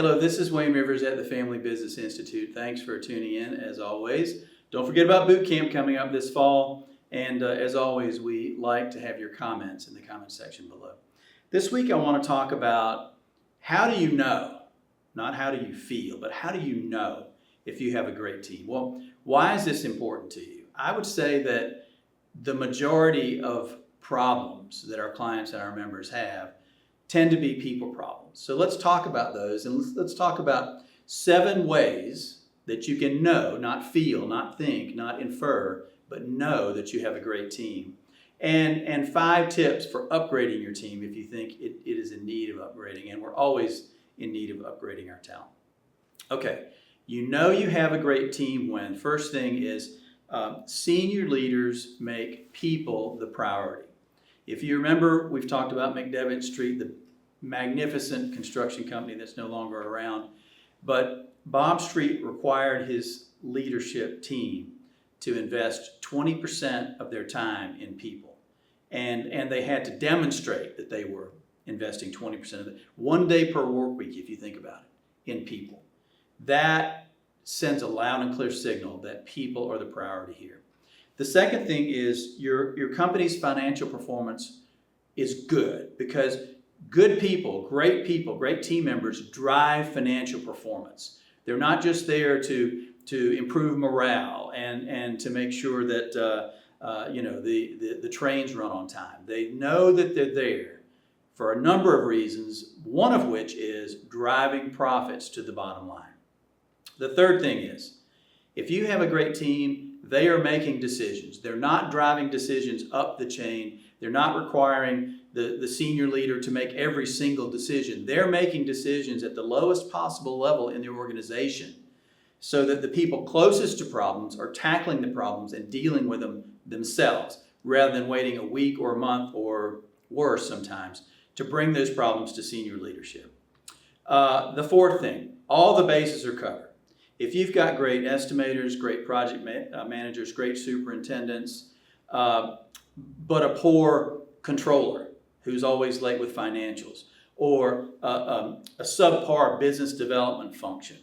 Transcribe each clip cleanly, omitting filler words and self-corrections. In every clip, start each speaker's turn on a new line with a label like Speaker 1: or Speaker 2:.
Speaker 1: Hello, this is Wayne Rivers at the Family Business Institute. Thanks for tuning in as always. Don't forget about boot camp coming up this fall. And as always, we like to have your comments in the comment section below. This week I want to talk about how do you know, not how do you feel, but how do you know if you have a great team? Well, why is this important to you? I would say that the majority of problems that our clients and our members have tend to be people problems. So let's talk about those, and let's talk about 7 ways that you can know, not feel, not think, not infer, but know that you have a great team. And 5 tips for upgrading your team if you think it is in need of upgrading, and we're always in need of upgrading our talent. Okay, you know you have a great team when, first thing is, senior leaders make people the priority. If you remember, we've talked about McDevitt Street, the magnificent construction company that's no longer around, but Bob Street required his leadership team to invest 20% of their time in people. And they had to demonstrate that they were investing 20% of it, 1 day per work week, if you think about it, in people. That sends a loud and clear signal that people are the priority here. The second thing is your company's financial performance is good, because good people, great team members drive financial performance. They're not just there to improve morale and to make sure that the trains run on time. They know that they're there for a number of reasons, one of which is driving profits to the bottom line. The third thing is, if you have a great team, they are making decisions. They're not driving decisions up the chain. They're not requiring the senior leader to make every single decision. They're making decisions at the lowest possible level in the organization so that the people closest to problems are tackling the problems and dealing with them themselves, rather than waiting a week or a month, or worse sometimes, to bring those problems to senior leadership. The fourth thing, all the bases are covered. If you've got great estimators, great project managers, great superintendents, but a poor controller who's always late with financials, or a subpar business development function,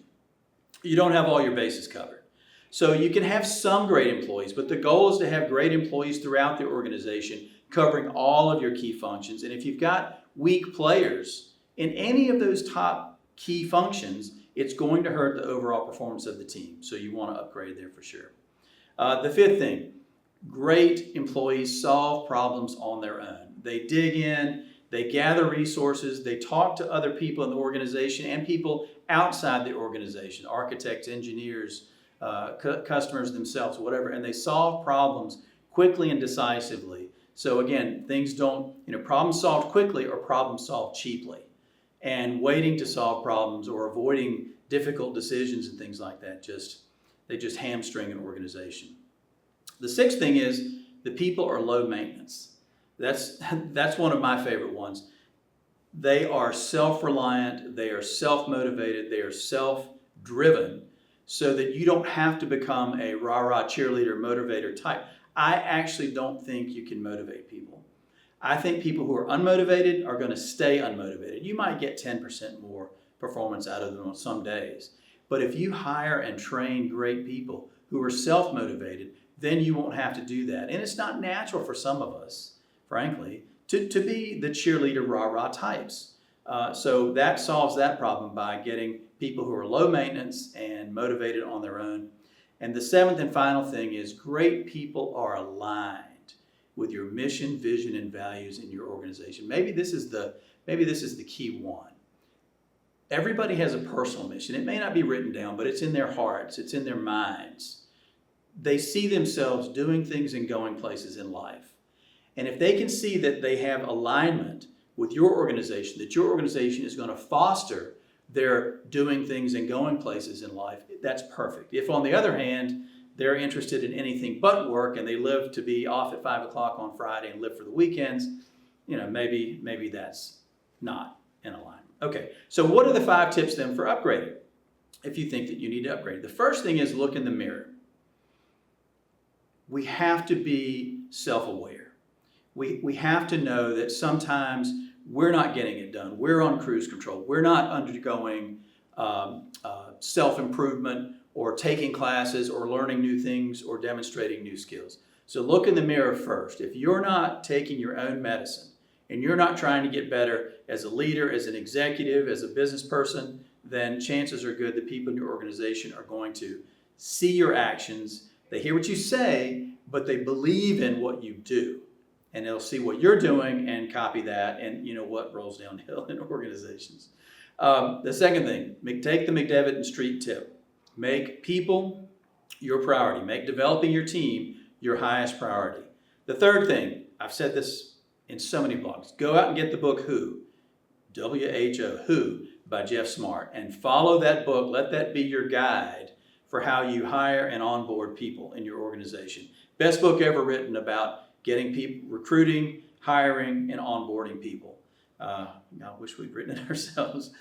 Speaker 1: you don't have all your bases covered. So you can have some great employees, but the goal is to have great employees throughout the organization covering all of your key functions. And if you've got weak players in any of those top key functions, it's going to hurt the overall performance of the team. So you want to upgrade there for sure. The fifth thing, great employees solve problems on their own. They dig in, they gather resources, they talk to other people in the organization and people outside the organization, architects, engineers, customers themselves, whatever, and they solve problems quickly and decisively. So again, things don't, problems solved quickly or problems solved cheaply. And waiting to solve problems or avoiding difficult decisions and things like that, they just hamstring an organization. The sixth thing is the people are low maintenance. That's one of my favorite ones. They are self-reliant, they are self-motivated, they are self-driven, so that you don't have to become a rah-rah cheerleader motivator type. I actually don't think you can motivate people. I think people who are unmotivated are going to stay unmotivated. You might get 10% more performance out of them on some days. But if you hire and train great people who are self-motivated, then you won't have to do that. And it's not natural for some of us, frankly, to be the cheerleader rah-rah types. So that solves that problem by getting people who are low maintenance and motivated on their own. And the seventh and final thing is great people are aligned with your mission, vision, and values in your organization. Maybe this is the key one. Everybody has a personal mission. It may not be written down, but it's in their hearts, it's in their minds. They see themselves doing things and going places in life. And if they can see that they have alignment with your organization, that your organization is going to foster their doing things and going places in life, that's perfect. If, on the other hand, they're interested in anything but work and they live to be off at 5 o'clock on Friday and live for the weekends, maybe that's not in alignment. Okay, so what are the 5 tips then for upgrading if you think that you need to upgrade? The first thing is look in the mirror. We have to be self-aware. We have to know that sometimes we're not getting it done. We're on cruise control. We're not undergoing self-improvement or taking classes or learning new things or demonstrating new skills. So look in the mirror first. If you're not taking your own medicine and you're not trying to get better as a leader, as an executive, as a business person, then chances are good that people in your organization are going to see your actions. They hear what you say, but they believe in what you do. And they'll see what you're doing and copy that, and you know what rolls downhill in organizations. The second thing, take the McDevitt Street tip. Make people your priority. Make developing your team your highest priority. The third thing, I've said this in so many blogs, go out and get the book Who, W-H-O, Who, by Jeff Smart, and follow that book. Let that be your guide for how you hire and onboard people in your organization. Best book ever written about getting people, recruiting, hiring, and onboarding people. I wish we'd written it ourselves.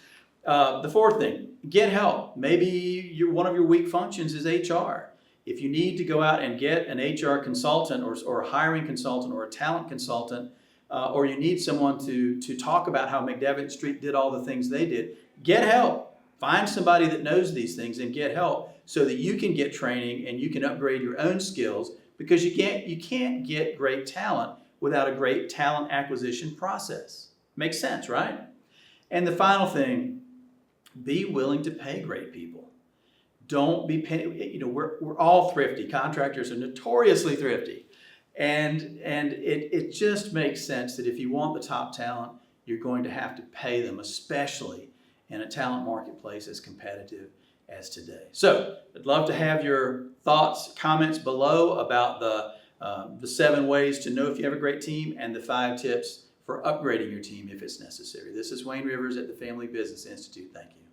Speaker 1: The fourth thing, get help. Maybe one of your weak functions is HR. If you need to go out and get an HR consultant or a hiring consultant or a talent consultant, or you need someone to talk about how McDevitt Street did all the things they did, get help. Find somebody that knows these things and get help so that you can get training and you can upgrade your own skills, because you can't get great talent without a great talent acquisition process. Makes sense, right? And the final thing, be willing to pay great people. Don't be paying, we're all thrifty. Contractors are notoriously thrifty. And it just makes sense that if you want the top talent, you're going to have to pay them, especially in a talent marketplace as competitive as today. So I'd love to have your thoughts, comments below about the 7 ways to know if you have a great team and the 5 tips for upgrading your team if it's necessary. This is Wayne Rivers at the Family Business Institute. Thank you.